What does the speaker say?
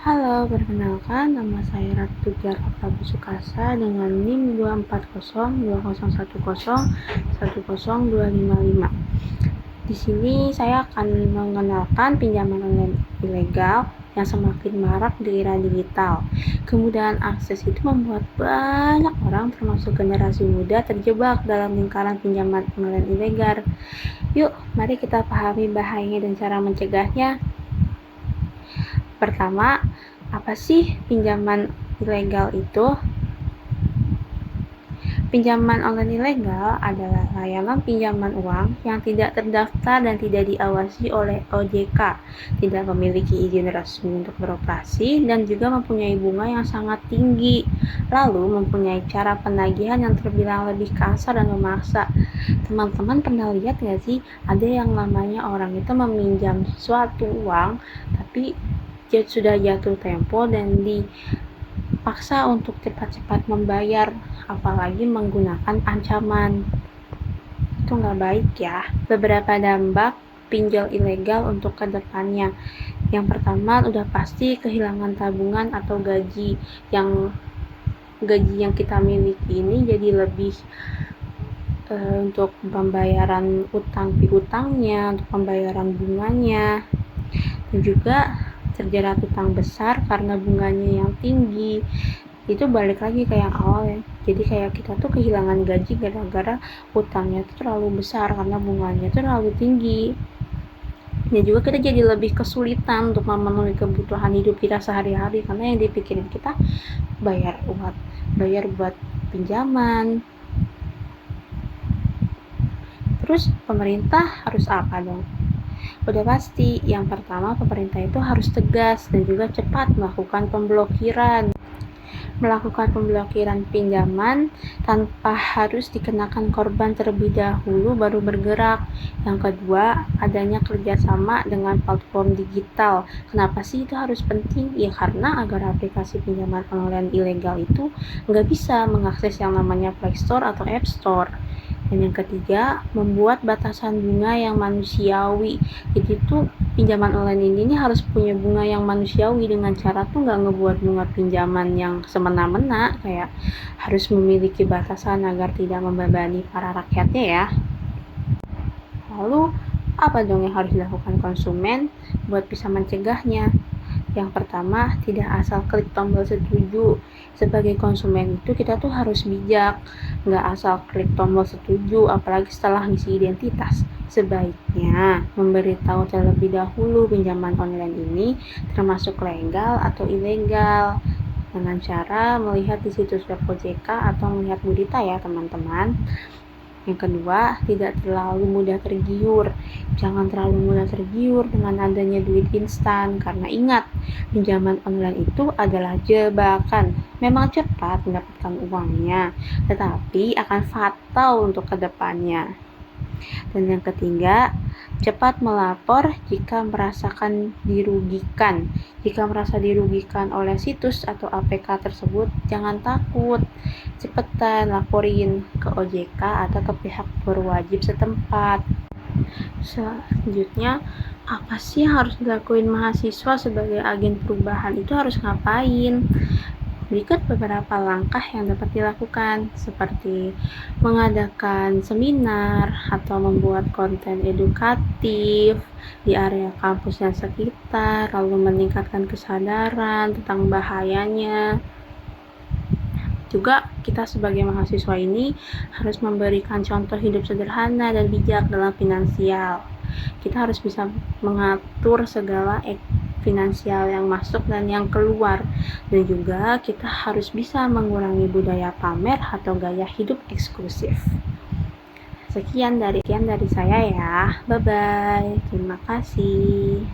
Halo, perkenalkan nama saya Ratu Tiara Prabu Sukasa dengan NIM 2402011010255. Di sini saya akan mengenalkan pinjaman online ilegal yang semakin marak di era digital. Kemudahan akses itu membuat banyak orang termasuk generasi muda terjebak dalam lingkaran pinjaman online ilegal. Yuk, mari kita pahami bahayanya dan cara mencegahnya. Pertama, apa sih pinjaman ilegal itu? Pinjaman online ilegal adalah layanan pinjaman uang yang tidak terdaftar dan tidak diawasi oleh OJK, tidak memiliki izin resmi untuk beroperasi, dan juga mempunyai bunga yang sangat tinggi, lalu mempunyai cara penagihan yang terbilang lebih kasar dan memaksa. Teman-teman pernah lihat nggak sih, ada yang namanya orang itu meminjam suatu uang, tapi sudah jatuh tempo dan dipaksa untuk cepat-cepat membayar, apalagi menggunakan ancaman. Itu nggak baik ya. Beberapa dampak pinjol ilegal untuk kedepannya. Yang pertama, udah pasti kehilangan tabungan atau gaji yang kita miliki ini jadi lebih untuk pembayaran utang piutangnya, untuk pembayaran bunganya, dan juga terjerat utang besar karena bunganya yang tinggi. Itu balik lagi ke yang awal ya, jadi kayak kita tuh kehilangan gaji gara-gara utangnya tuh terlalu besar karena bunganya tuh terlalu tinggi. Dan juga kita jadi lebih kesulitan untuk memenuhi kebutuhan hidup kita sehari-hari karena yang dipikirin kita bayar buat pinjaman. Terus pemerintah harus apa dong? Udah pasti, yang pertama pemerintah itu harus tegas dan juga cepat melakukan pemblokiran pinjaman tanpa harus dikenakan korban terlebih dahulu baru bergerak. Yang kedua, adanya kerjasama dengan platform digital. Kenapa sih itu harus penting? Ya karena agar aplikasi pinjaman online ilegal itu nggak bisa mengakses yang namanya Play Store atau App Store. Dan yang ketiga, membuat batasan bunga yang manusiawi. Jadi tuh pinjaman online ini harus punya bunga yang manusiawi, dengan cara tuh nggak ngebuat bunga pinjaman yang semena-mena, kayak harus memiliki batasan agar tidak membebani para rakyatnya ya. Lalu apa dong yang harus dilakukan konsumen buat bisa mencegahnya? Yang pertama, tidak asal klik tombol setuju. Sebagai konsumen itu kita tuh harus bijak, nggak asal klik tombol setuju, apalagi setelah ngisi identitas. Sebaiknya memberitahu terlebih dahulu pinjaman online ini termasuk legal atau ilegal, dengan cara melihat di situs web OJK atau melihat berita ya teman-teman. Yang kedua, tidak terlalu mudah tergiur. Jangan terlalu mudah tergiur dengan adanya duit instan, karena ingat, pinjaman online itu adalah jebakan. Memang cepat mendapatkan uangnya, tetapi akan fatal untuk kedepannya. Dan yang ketiga, cepat melapor jika merasakan dirugikan. Jika merasa dirugikan oleh situs atau APK tersebut, jangan takut. Cepetan laporin ke OJK atau ke pihak berwajib setempat. Selanjutnya, apa sih yang harus dilakuin mahasiswa sebagai agen perubahan? Itu harus ngapain? Berikut beberapa langkah yang dapat dilakukan, seperti mengadakan seminar atau membuat konten edukatif di area kampus dan sekitar, lalu meningkatkan kesadaran tentang bahayanya. Juga kita sebagai mahasiswa ini harus memberikan contoh hidup sederhana dan bijak dalam finansial. Kita harus bisa mengatur segala finansial yang masuk dan yang keluar, dan juga kita harus bisa mengurangi budaya pamer atau gaya hidup eksklusif. Sekian dari saya ya, bye bye, terima kasih.